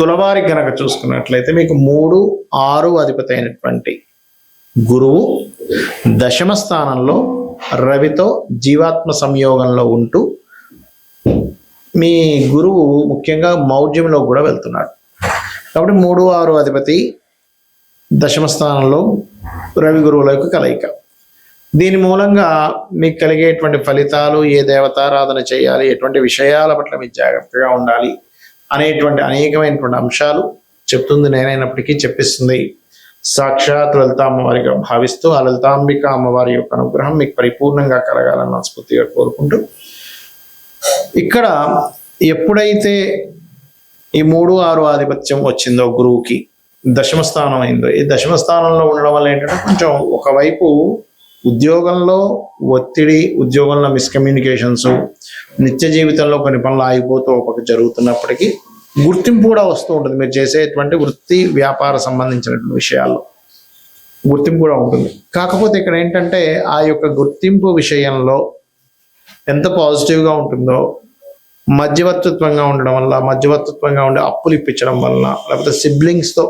తులవారి గనక చూసుకున్నట్లయితే మీకు 3, 6 అధిపతి అయినటువంటి గురువు దశమ స్థానంలో రవితో జీవాత్మ సంయోగంలో ఉంటూ మీ గురువు ముఖ్యంగా మౌఢ్యంలో కూడా వెళ్తున్నాడు. కాబట్టి 3, 6 అధిపతి దశమ స్థానంలో రవి గురువుల యొక్క కలయిక. దీని మూలంగా మీకు కలిగేటువంటి ఫలితాలు, ఏ దేవతారాధన చేయాలి, ఎటువంటి విషయాల పట్ల మీరు జాగ్రత్తగా ఉండాలి అనేటువంటి అనేకమైనటువంటి అంశాలు చెప్తుంది నేనైనప్పటికీ చెప్పిస్తుంది సాక్షాత్ లలిత అమ్మవారిగా భావిస్తూ ఆ లలితాంబిక అమ్మవారి యొక్క అనుగ్రహం మీకు పరిపూర్ణంగా కలగాలని మనస్ఫూర్తిగా కోరుకుంటూ, ఇక్కడ ఎప్పుడైతే ఈ 3, 6 ఆధిపత్యం వచ్చిందో గురువుకి, దశమ స్థానం అయిందో, ఈ దశమ స్థానంలో ఉండడం వల్ల ఏంటంటే కొంచెం ఒకవైపు ఉద్యోగంలో ఒత్తిడి, ఉద్యోగంలో మిస్కమ్యూనికేషన్స్, నిత్య జీవితంలో కొన్ని పనులు ఆగిపోతూ ఒక జరుగుతున్నప్పటికీ గుర్తింపు కూడా వస్తూ ఉంటుంది. మీరు చేసేటువంటి వృత్తి వ్యాపార సంబంధించినటువంటి విషయాల్లో గుర్తింపు కూడా ఉంటుంది. కాకపోతే ఇక్కడ ఏంటంటే ఆ యొక్క గుర్తింపు విషయంలో ఎంత పాజిటివ్గా ఉంటుందో, మధ్యవర్తిత్వంగా ఉండడం వల్ల, మధ్యవర్తిత్వంగా ఉండే అప్పులు ఇప్పించడం వలన, లేకపోతే సిబ్లింగ్స్తో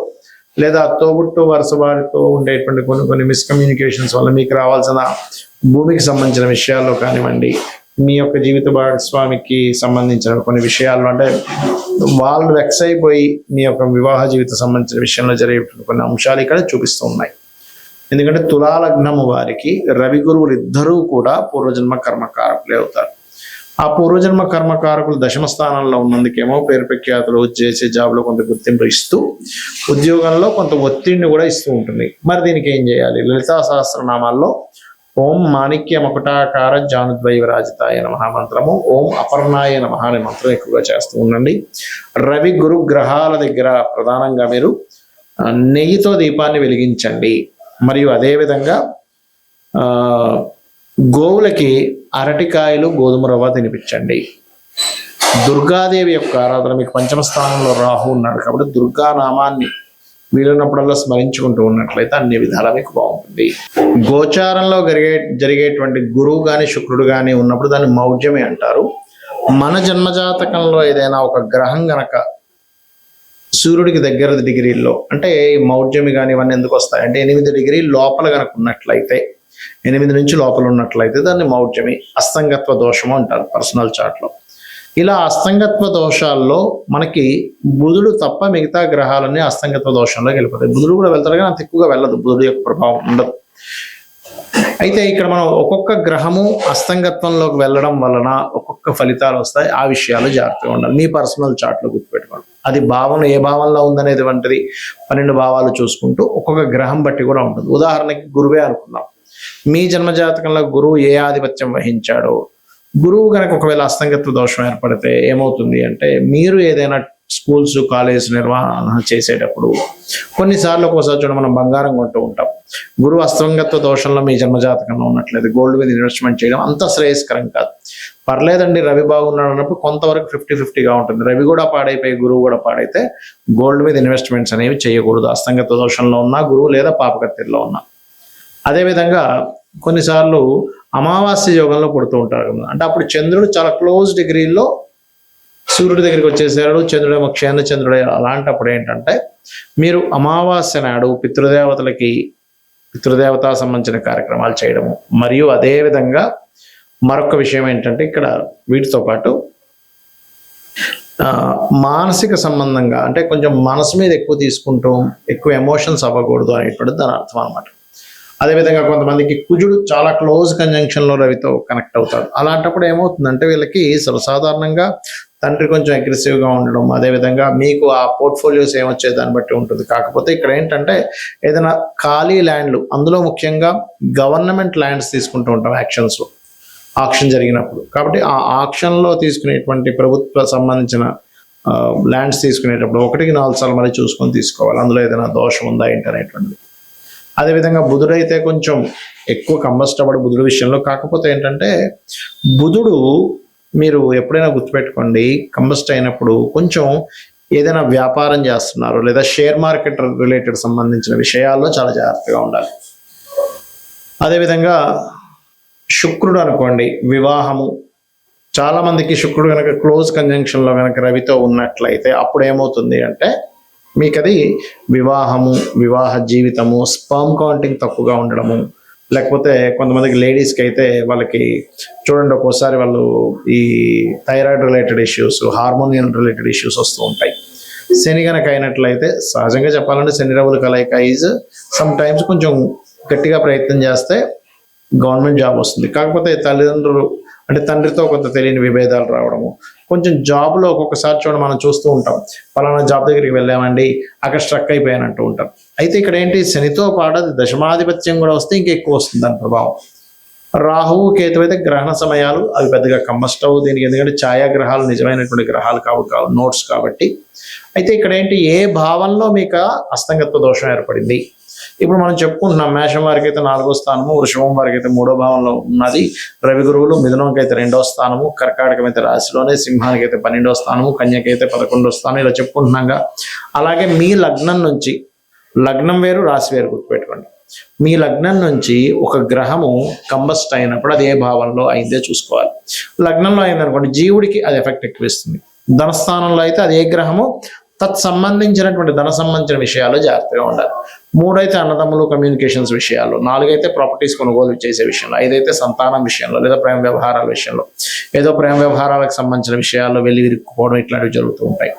లేదా తోబుట్టు వరుస వారితో ఉండేటువంటి కొన్ని మిస్కమ్యూనికేషన్స్ వల్ల మీకు రావాల్సిన భూమికి సంబంధించిన విషయాల్లో కానివ్వండి, మీ యొక్క జీవిత భాగస్వామికి సంబంధించిన కొన్ని విషయాల్లో అంటే వాళ్ళు వెక్స్ అయిపోయి మీ యొక్క వివాహ జీవిత సంబంధించిన విషయంలో జరిగేటువంటి కొన్ని అంశాలు ఇక్కడ చూపిస్తూ ఉన్నాయి. ఎందుకంటే తులాలగ్నము వారికి రవి గురువులు ఇద్దరూ కూడా పూర్వజన్మ కర్మకారకులే అవుతారు. ఆ పూర్వజన్మ కర్మకారకులు దశమ స్థానంలో ఉన్నందుకేమో పేరు ప్రఖ్యాతులు, చేసే జాబ్లో కొంత గుర్తింపు ఇస్తూ ఉద్యోగంలో కొంత ఒత్తిడిని కూడా ఇస్తూ ఉంటుంది. మరి దీనికి ఏం చేయాలి? లలితా సహస్రనామాల్లో ఓం మాణిక్య మకుటాకార జానుద్వైవరాజితాయ నమః మంత్రము, ఓం అపర్ణాయ నమః అనే మంత్రం ఎక్కువగా చేస్తూ ఉండండి. రవి గురు గ్రహాల దగ్గర ప్రధానంగా మీరు నెయ్యితో దీపాన్ని వెలిగించండి. మరియు అదేవిధంగా గోవులకి అరటికాయలు, గోధుమ రవ్వ తినిపించండి. దుర్గాదేవి యొక్క ఆరాధన, మీకు పంచమ స్థానంలో రాహు ఉన్నాడు కాబట్టి దుర్గా నామాన్ని వీలున్నప్పుడల్లా స్మరించుకుంటూ ఉన్నట్లయితే అన్ని విధాలా మీకు బాగుంటుంది. గోచారంలో జరిగేటువంటి గురువు కానీ శుక్రుడు కానీ ఉన్నప్పుడు దాన్ని మౌఢ్యమే అంటారు. మన జన్మజాతకంలో ఏదైనా ఒక గ్రహం గనక సూర్యుడికి దగ్గర డిగ్రీల్లో, అంటే మౌఢ్యమి కానీ ఇవన్నీ ఎందుకు వస్తాయి అంటే 8 డిగ్రీల లోపల కనుక ఉన్నట్లయితే, 8 నుంచి లోపల ఉన్నట్లయితే దాన్ని మౌఢ్యమి, అస్తంగత్వ దోషము అంటారు పర్సనల్ చార్ట్లో. ఇలా అస్తంగత్వ దోషాల్లో మనకి బుధుడు తప్ప మిగతా గ్రహాలన్నీ అస్తంగత్వ దోషంలోకి వెళ్ళిపోతాయి. బుధుడు కూడా వెళ్తారు కానీ అంత ఎక్కువగా వెళ్ళదు, బుధుడు యొక్క ప్రభావం ఉండదు. అయితే ఇక్కడ మనం ఒక్కొక్క గ్రహము అస్తంగత్వంలోకి వెళ్ళడం వలన ఒక్కొక్క ఫలితాలు వస్తాయి. ఆ విషయాలు జాగ్రత్తగా ఉండాలి. మీ పర్సనల్ చార్ట్లో గుర్తుపెట్టుకోండి. అది భావన ఏ భావంలో ఉందనేది వంటిది 12 భావాలు చూసుకుంటూ ఒక్కొక్క గ్రహం బట్టి కూడా ఉంటుంది. ఉదాహరణకి గురువే అనుకుందాం. మీ జన్మజాతకంలో గురువు ఏ ఆధిపత్యం వహించాడో, గురువు కనుక ఒకవేళ అస్తంగత్వ దోషం ఏర్పడితే ఏమవుతుంది అంటే, మీరు ఏదైనా స్కూల్స్, కాలేజ్ నిర్వహణ చేసేటప్పుడు కొన్నిసార్లు ఒక్కోసారి చూడ మనం బంగారం కొంటూ ఉంటాం. గురువు అస్తంగత్వ దోషంలో మీ జన్మజాతకంలో ఉన్నట్లయితే గోల్డ్ మీద ఇన్వెస్ట్మెంట్ చేయడం అంత శ్రేయస్కరం కాదు. పర్లేదండి రవి బాగున్నాడు అన్నప్పుడు కొంతవరకు 50-50గా ఉంటుంది. రవి కూడా పాడైపోయి గురువు కూడా పాడైతే గోల్డ్ మీద ఇన్వెస్ట్మెంట్స్ అనేవి చేయకూడదు, అస్తంగత్వ దోషంలో ఉన్న గురువు లేదా పాపకత్తిలో ఉన్న. అదేవిధంగా కొన్నిసార్లు అమావాస్య యోగంలో పుడుతూ ఉంటారు కదా, అంటే అప్పుడు చంద్రుడు చాలా క్లోజ్ డిగ్రీల్లో సూర్యుడి దగ్గరికి వచ్చేసాడు, చంద్రుడేమో క్షేణ చంద్రుడే. అలాంటప్పుడు ఏంటంటే మీరు అమావాస్య నాడు పితృదేవతా సంబంధించిన కార్యక్రమాలు చేయడము, మరియు అదేవిధంగా మరొక విషయం ఏంటంటే ఇక్కడ వీటితో పాటు మానసిక సంబంధంగా అంటే కొంచెం మనసు మీద ఎక్కువ తీసుకుంటూ ఎక్కువ ఎమోషన్స్ అవ్వకూడదు అనేటువంటి దాని అర్థం అనమాట. అదేవిధంగా కొంతమందికి కుజుడు చాలా క్లోజ్ కంజంక్షన్లో రవితో కనెక్ట్ అవుతాడు. అలాంటప్పుడు ఏమవుతుందంటే వీళ్ళకి సర్వసాధారణంగా తండ్రి కొంచెం అగ్రెసివ్గా ఉండడం, అదేవిధంగా మీకు ఆ పోర్ట్ఫోలియోస్ ఏమొచ్చే దాన్ని బట్టి ఉంటుంది. కాకపోతే ఇక్కడ ఏంటంటే ఏదైనా ఖాళీ ల్యాండ్లు, అందులో ముఖ్యంగా గవర్నమెంట్ ల్యాండ్స్ తీసుకుంటూ ఉంటాం యాక్షన్స్లో, ఆక్షన్ జరిగినప్పుడు. కాబట్టి ఆ ఆక్షన్లో తీసుకునేటువంటి ప్రభుత్వ సంబంధించిన ల్యాండ్స్ తీసుకునేటప్పుడు 1-4 సార్లు మళ్ళీ చూసుకొని తీసుకోవాలి, అందులో ఏదైనా దోషం ఉందా ఏంటి అనేటువంటిది. అదేవిధంగా బుధుడైతే కొంచెం ఎక్కువ కంబస్ట్ అవ్వడు బుధుడు విషయంలో. కాకపోతే ఏంటంటే బుధుడు మీరు ఎప్పుడైనా గుర్తుపెట్టుకోండి, కంబస్ట్ అయినప్పుడు కొంచెం ఏదైనా వ్యాపారం చేస్తున్నారు లేదా షేర్ మార్కెట్ రిలేటెడ్ సంబంధించిన విషయాల్లో చాలా జాగ్రత్తగా ఉండాలి. అదేవిధంగా శుక్రుడు అనుకోండి, వివాహము, చాలా మందికి శుక్రుడు కనుక క్లోజ్ కంజంక్షన్లో కనుక రవితో ఉన్నట్లయితే అప్పుడు ఏమవుతుంది అంటే మీకు అది వివాహము, వివాహ జీవితము, స్పర్మ్ కౌంటింగ్ తక్కువగా ఉండడము, లేకపోతే కొంతమందికి లేడీస్కి అయితే వాళ్ళకి చూడండి ఒక్కోసారి వాళ్ళు ఈ thyroid related issues, హార్మోనియల్ related issues వస్తూ ఉంటాయి. శని కనుక అయినట్లయితే సహజంగా చెప్పాలంటే శని రవుల కలయిక ఈజ్ సమ్ టైమ్స్ కొంచెం గట్టిగా ప్రయత్నం చేస్తే గవర్నమెంట్ జాబ్ వస్తుంది. కాకపోతే తల్లిదండ్రులు అంటే తండ్రితో కొంత తెలియని విభేదాలు రావడము, కొంచెం జాబ్లో ఒక్కొక్కసారి చూడండి మనం చూస్తూ ఉంటాం, పలానా జాబ్ దగ్గరికి వెళ్ళామండి అక్కడ స్ట్రక్ అయిపోయానంటూ ఉంటాం. అయితే ఇక్కడ ఏంటి, శనితో పాటు అది దశమాధిపత్యం కూడా వస్తే ఇంకా ఎక్కువ వస్తుంది దాని ప్రభావం. రాహువు కేతు అయితే గ్రహణ సమయాలు అవి పెద్దగా కంబస్ట్ అవ్వు దీనికి, ఎందుకంటే ఛాయాగ్రహాలు నిజమైనటువంటి గ్రహాలు కావు నోట్స్ కాబట్టి. అయితే ఇక్కడ ఏంటి, ఏ భావంలో మీకు అస్తంగత్వ దోషం ఏర్పడింది. ఇప్పుడు మనం చెప్పుకుంటున్నాం మేషం వారికి అయితే 4వ స్థానము, వృషభం వారికి అయితే 3వ భావంలో ఉన్నది రవి గురువులు, మిథునంకి అయితే 2వ స్థానము, కర్కాటకం అయితే రాశిలోనే, సింహానికి అయితే 12వ స్థానము, కన్యకి అయితే 11వ స్థానం, ఇలా చెప్పుకుంటున్నాగా. అలాగే మీ లగ్నం నుంచి, లగ్నం వేరు రాశి వేరు గుర్తుపెట్టుకోండి, మీ లగ్నం నుంచి ఒక గ్రహము కంబస్ట్ అయినప్పుడు అది ఏ భావంలో అయిందే చూసుకోవాలి. లగ్నంలో అయిందనుకోండి జీవుడికి అది ఎఫెక్ట్ ఎక్కువ ఇస్తుంది. ధనస్థానంలో అయితే అది ఏ గ్రహము సంబంధించినటువంటి ధన సంబంధించిన విషయాలు జాగ్రత్తగా ఉండాలి. 3 అయితే అన్నదమ్ములు కమ్యూనికేషన్స్ విషయాలు, 4 అయితే ప్రాపర్టీస్ కొనుగోలు చేసే విషయంలో, 5 అయితే సంతానం విషయంలో లేదా ప్రేమ వ్యవహారాల విషయంలో, ఏదో ప్రేమ వ్యవహారాలకు సంబంధించిన విషయాల్లో వెళ్ళి విరుక్కుపోవడం ఇట్లాంటివి జరుగుతూ ఉంటాయి.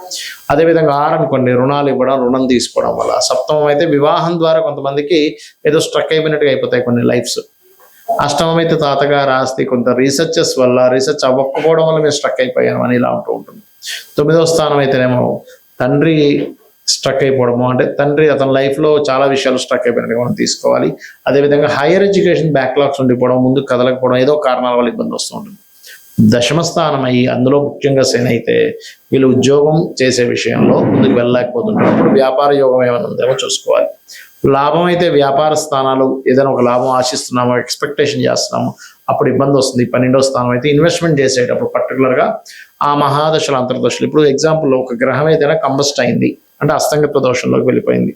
అదేవిధంగా 6 అనుకోండి రుణాలు ఇవ్వడం, రుణం తీసుకోవడం వల్ల. 7వ అయితే వివాహం ద్వారా కొంతమందికి ఏదో స్ట్రక్ అయిపోయినట్టుగా అయిపోతాయి కొన్ని లైఫ్స్. 8వ అయితే తాతగారు ఆస్తి, కొంత రీసెర్చెస్ వల్ల రీసెర్చ్ అవ్వకపోవడం వల్ల మీరు స్ట్రక్ అయిపోయాం అని ఇలా ఉంటూ ఉంటుంది. 9వ స్థానం అయితేనేమో తండ్రి స్ట్రక్ అయిపోవడము, అంటే తండ్రి అతని లైఫ్లో చాలా విషయాలు స్ట్రక్ అయిపోయినట్టుగా మనం తీసుకోవాలి. అదేవిధంగా హైయర్ ఎడ్యుకేషన్ బ్యాక్లాగ్స్ ఉండిపోవడం, ముందు కదలకపోవడం, ఏదో కారణాల వల్ల ఇబ్బంది వస్తూ ఉంటుంది. 10వ స్థానం అయ్యి అందులో ముఖ్యంగా శని అయితే వీళ్ళు ఉద్యోగం చేసే విషయంలో ముందుకు వెళ్ళలేకపోతుంటారు. అప్పుడు వ్యాపార యోగం ఏమైనా ఉందేమో చూసుకోవాలి. లాభం అయితే వ్యాపార స్థానాలు ఏదైనా ఒక లాభం ఆశిస్తున్నామో, ఎక్స్పెక్టేషన్ చేస్తున్నాము, అప్పుడు ఇబ్బంది వస్తుంది. 12వ స్థానం అయితే ఇన్వెస్ట్మెంట్ చేసేటప్పుడు పర్టికులర్గా ఆ మహాదశలు అంతర్దశలు. ఇప్పుడు ఎగ్జాంపుల్ ఒక గ్రహం ఏదైనా కంబస్ట్ అయింది అంటే అస్తంగత్వ దోషంలోకి వెళ్ళిపోయింది,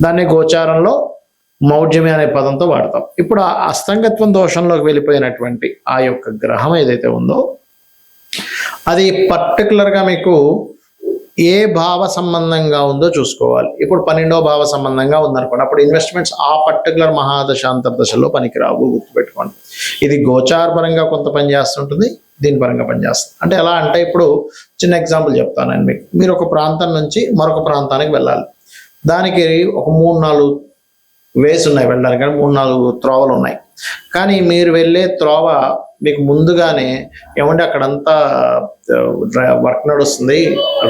దాన్ని గోచారంలో మౌఢ్యమి అనే పదంతో వాడతాం. ఇప్పుడు ఆ అస్తంగత్వం దోషంలోకి వెళ్ళిపోయినటువంటి ఆ యొక్క గ్రహం ఏదైతే ఉందో అది పర్టికులర్గా మీకు ఏ భావ సంబంధంగా ఉందో చూసుకోవాలి. ఇప్పుడు 12వ భావ సంబంధంగా ఉందనుకోండి, అప్పుడు ఇన్వెస్ట్మెంట్స్ ఆ పర్టికులర్ మహాదశ అంతర్దశలో పనికిరావు, గుర్తుపెట్టుకోండి. ఇది గోచార పరంగా కొంత పని చేస్తుంటుంది, దీని పరంగా పనిచేస్తుంది. అంటే ఎలా అంటే ఇప్పుడు చిన్న ఎగ్జాంపుల్ చెప్తానండి మీకు. మీరు ఒక ప్రాంతం నుంచి మరొక ప్రాంతానికి వెళ్ళాలి, దానికి ఒక 3-4 వేస్ ఉన్నాయి వెళ్ళడానికి, కానీ 3-4 త్రోవలు ఉన్నాయి. కానీ మీరు వెళ్ళే త్రోవ మీకు ముందుగానే ఏమంటే అక్కడంతా వర్క్ నడుస్తుంది,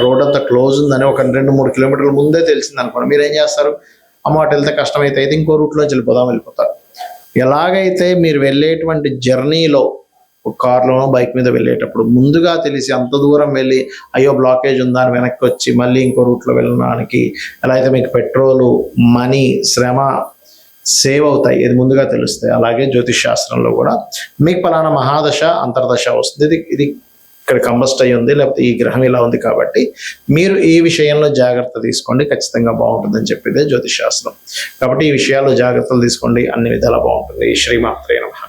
రోడ్ అంతా క్లోజ్ ఉందని ఒక 2-3 కిలోమీటర్ల ముందే తెలిసింది అనుకోండి, మీరు ఏం చేస్తారు, అమ్మ అటు వెళ్తే కష్టం అయితే ఇంకో రూట్లోంచి వెళ్ళిపోతారు. ఎలాగైతే మీరు వెళ్ళేటువంటి జర్నీలో కార్లోనో బైక్ మీద వెళ్ళేటప్పుడు ముందుగా తెలిసి అంత దూరం వెళ్ళి అయ్యో బ్లాకేజ్ ఉందా అని వెనక్కి వచ్చి మళ్ళీ ఇంకో రూట్లో వెళ్ళడానికి ఎలా అయితే మీకు పెట్రోలు, మనీ, శ్రమ సేవ్ అవుతాయి, ఇది ముందుగా తెలుస్తాయి. అలాగే జ్యోతిష్ శాస్త్రంలో కూడా మీకు పలానా మహాదశ అంతర్దశ వస్తుంది, ఇది ఇక్కడ కంబస్ట్ అయ్యి ఉంది, లేకపోతే ఈ గ్రహం ఇలా ఉంది, కాబట్టి మీరు ఈ విషయంలో జాగ్రత్త తీసుకోండి, ఖచ్చితంగా బాగుంటుందని చెప్పేదే జ్యోతిష్ శాస్త్రం. కాబట్టి ఈ విషయాల్లో జాగ్రత్తలు తీసుకోండి, అన్ని విధాలా బాగుంటుంది. శ్రీమాత్రే నమః.